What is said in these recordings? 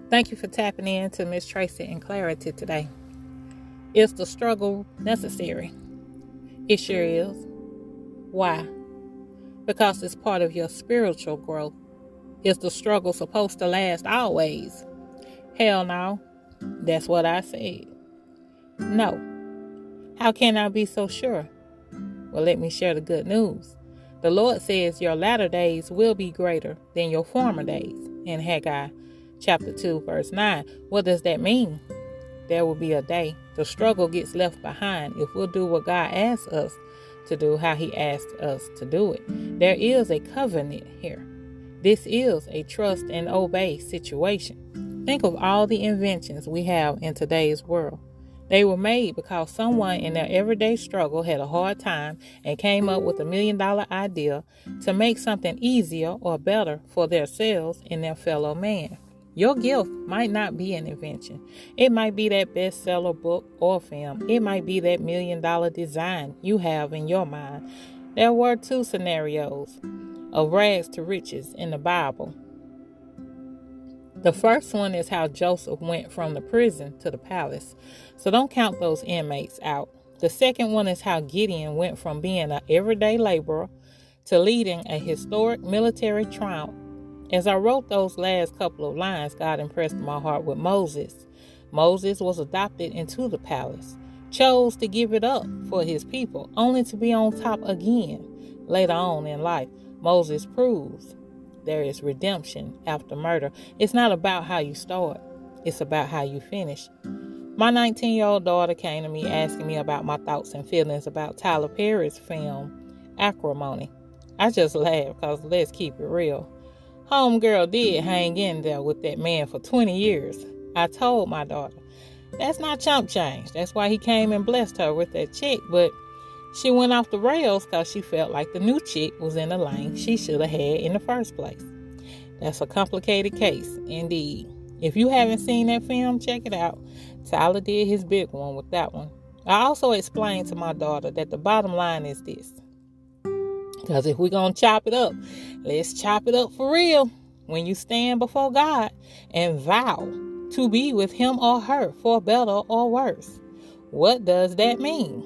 Thank you for tapping in to Miss Tracy and Clarity today. Is the struggle necessary? It sure is. Why? Because it's part of your spiritual growth. Is the struggle supposed to last always? Hell no. That's what I said. No. How can I be so sure? Well, let me share the good news. The Lord says your latter days will be greater than your former days. In Haggai chapter 2, verse 9. What does that mean? There will be a day the struggle gets left behind if we'll do what God asks us to do, how He asked us to do it. There is a covenant here. This is a trust and obey situation. Think of all the inventions we have in today's world. They were made because someone in their everyday struggle had a hard time and came up with $1 million idea to make something easier or better for themselves and their fellow man. Your gift might not be an invention. It might be that bestseller book or film. It might be that $1 million design you have in your mind. There were 2 scenarios of rags to riches in the Bible. The first one is how Joseph went from the prison to the palace. So don't count those inmates out. The second one is how Gideon went from being an everyday laborer to leading a historic military triumph. As I wrote those last couple of lines, God impressed my heart with Moses. Moses was adopted into the palace, chose to give it up for his people, only to be on top again later on in life. Moses proves there is redemption after murder. It's not about how you start. It's about how you finish. My 19-year-old daughter came to me asking me about my thoughts and feelings about Tyler Perry's film, Acrimony. I just laughed because let's keep it real. Homegirl did hang in there with that man for 20 years. I told my daughter, that's not chump change. That's why he came and blessed her with that chick. But she went off the rails because she felt like the new chick was in the lane she should have had in the first place. That's a complicated case, indeed. If you haven't seen that film, check it out. Tyler did his big one with that one. I also explained to my daughter that the bottom line is this. Because if we're going to chop it up, let's chop it up for real. When you stand before God and vow to be with Him or her for better or worse, what does that mean?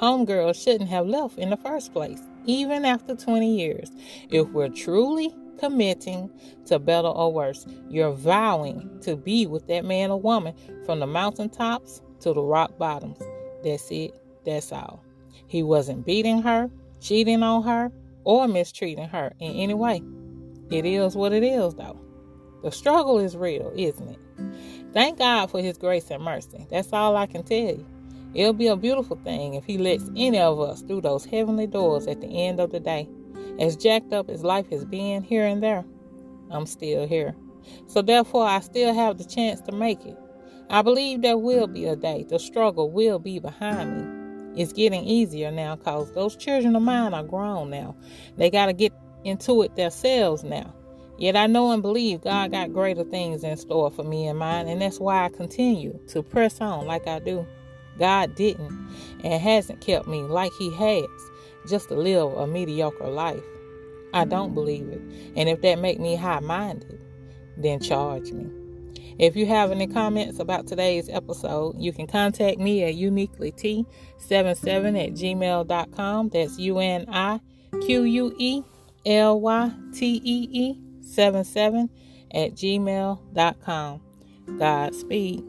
Homegirl shouldn't have left in the first place, even after 20 years. If we're truly committing to better or worse, you're vowing to be with that man or woman from the mountaintops to the rock bottoms. That's it. That's all. He wasn't beating her, cheating on her, or mistreating her in any way. It is what it is, though. The struggle is real, isn't it? Thank God for His grace and mercy. That's all I can tell you. It'll be a beautiful thing if He lets any of us through those heavenly doors at the end of the day. As jacked up as life has been here and there, I'm still here. So therefore, I still have the chance to make it. I believe there will be a day the struggle will be behind me. It's getting easier now because those children of mine are grown now. They got to get into it themselves now. Yet I know and believe God got greater things in store for me and mine, and that's why I continue to press on like I do. God didn't and hasn't kept me like He has just to live a mediocre life. I don't believe it. And if that make me high-minded, then charge me. If you have any comments about today's episode, you can contact me at uniquelyt77@gmail.com. That's UNIQUELYTEE 77@gmail.com. Godspeed.